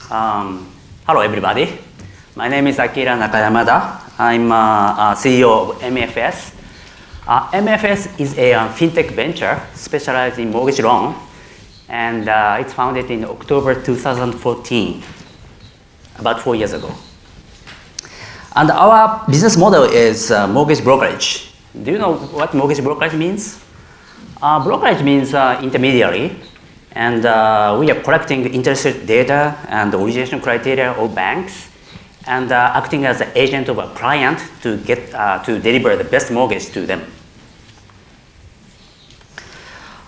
Hello, everybody. My name is Akira Nakayamada. I'm CEO of MFS. MFS is a fintech venture specialized in mortgage loan, and it's founded in October 2014, about 4 years ago. And our business model is mortgage brokerage. Do you know what mortgage brokerage means? Brokerage means intermediary, and we are collecting interest rate data and the origination criteria of banks, and acting as the agent of a client to get to deliver the best mortgage to them.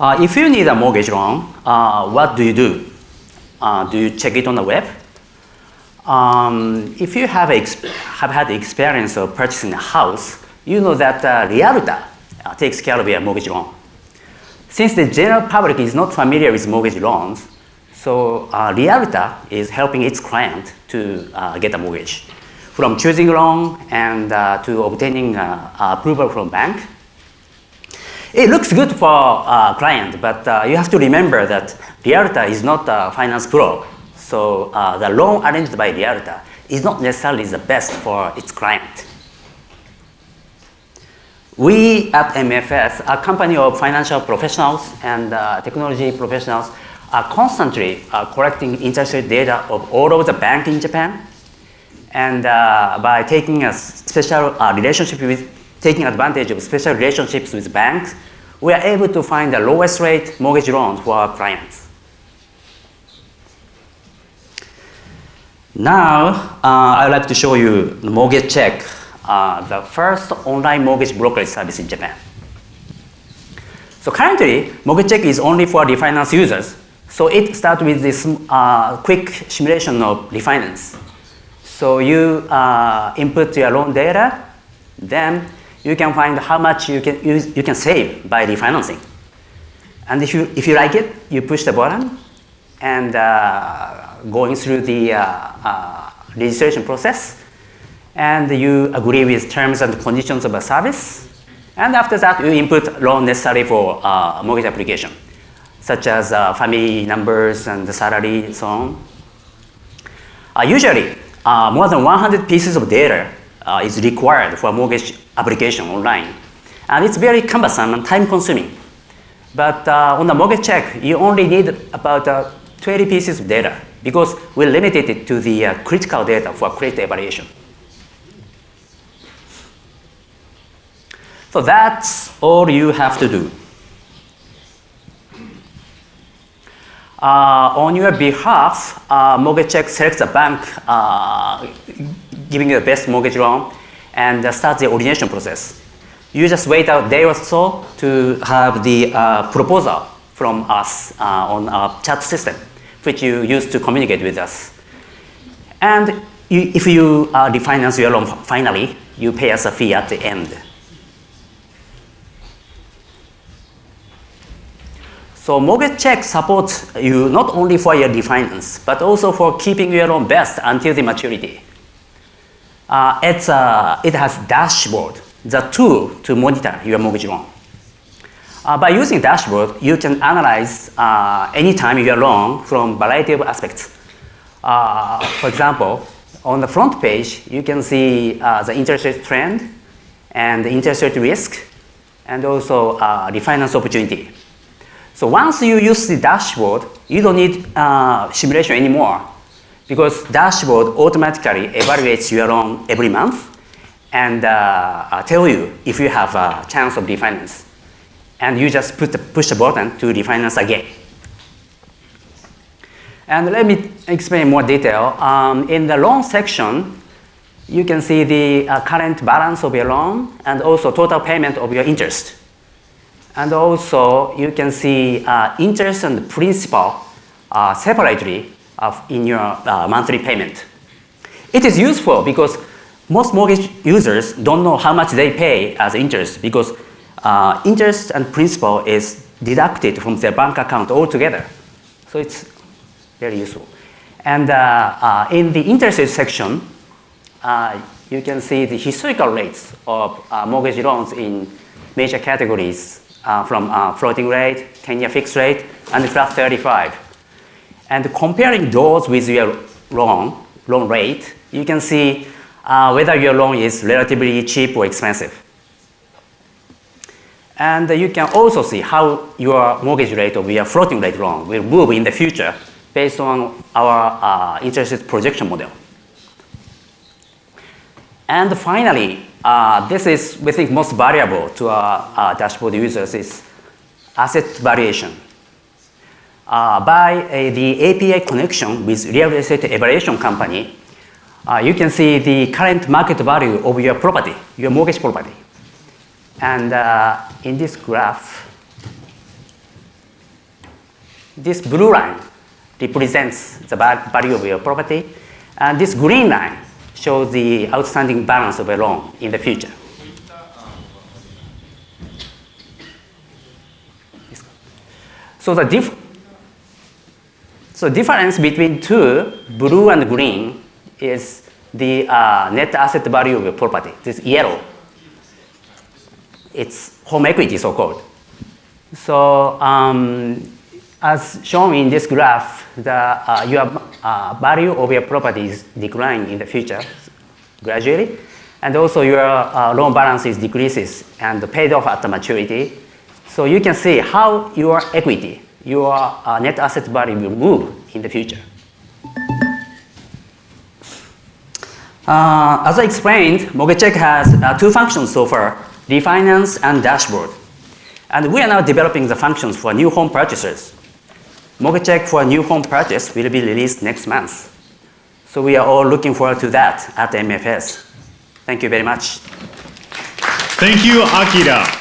If you need a mortgage loan, what do? Do you check it on the web? If you have had the experience of purchasing a house, you know that Realtor takes care of your mortgage loan. Since the general public is not familiar with mortgage loans, so Realtor is helping its client to get a mortgage, from choosing a loan and to obtaining approval from bank. It looks good for client, but you have to remember that Realtor is not a finance pro. So the loan arranged by Realtor is not necessarily the best for its client. We at MFS, a company of financial professionals and technology professionals, are constantly collecting interest rate data of all of the banks in Japan. And by taking a special taking advantage of special relationships with banks, we are able to find the lowest rate mortgage loans for our clients. Now, I'd like to show you the Moge Check, the first online mortgage brokerage service in Japan. So currently, Moge Check is only for refinance users. So it starts with this quick simulation of refinance. So you input your loan data, then you can find how much you can save by refinancing. And if you like it, you push the button, and going through the registration process, and you agree with terms and conditions of a service, and after that you input loan necessary for mortgage application, such as family numbers and the salary and so on. Usually, more than 100 pieces of data is required for mortgage application online, and it's very cumbersome and time-consuming. But on the Moge Check, you only need about 20 pieces of data because we limited it to the critical data for credit evaluation. So that's all you have to do. On your behalf, Moge Check selects a bank giving you the best mortgage loan and starts the origination process. You just wait a day or so to have the proposal from us on our chat system, which you use to communicate with us. And if you refinance your loan finally, you pay us a fee at the end. So Moge Check supports you not only for your refinance, but also for keeping your loan best until the maturity. It has dashboard, the tool to monitor your mortgage loan. By using dashboard, you can analyze anytime your loan from a variety of aspects. For example, on the front page, you can see the interest rate trend and the interest rate risk, and also refinance opportunity. So once you use the dashboard, you don't need simulation anymore, because dashboard automatically evaluates your loan every month and tell you if you have a chance of refinance. And you just push the button to refinance again. And let me explain more detail. In the loan section, you can see the current balance of your loan and also total payment of your interest. And also, you can see interest and principal separately in your monthly payment. It is useful because most mortgage users don't know how much they pay as interest, because interest and principal is deducted from their bank account altogether. So it's very useful. And in the interest rate section, you can see the historical rates of mortgage loans in major categories from floating rate, 10-year fixed rate, and flat 35. And comparing those with your loan rate, you can see whether your loan is relatively cheap or expensive. And you can also see how your mortgage rate of your floating rate loan will move in the future based on our interest rate projection model. And finally, this is, we think, most valuable to our dashboard users is asset valuation. By the API connection with real estate evaluation company, you can see the current market value of your property, your mortgage property. And in this graph, this blue line represents the value of your property, and this green line shows the outstanding balance of a loan in the future. So the difference between two, blue and green, is the net asset value of your property. This yellow, it's home equity, so-called. So as shown in this graph, your value of your property is declining in the future gradually, and also your loan balance decreases and paid off at the maturity. So you can see how your equity, your net asset value will move in the future. As I explained, Moge Check has two functions so far, refinance and dashboard. And we are now developing the functions for new home purchasers. Moge Check for new home purchase will be released next month. So we are all looking forward to that at MFS. Thank you very much. Thank you, Akira.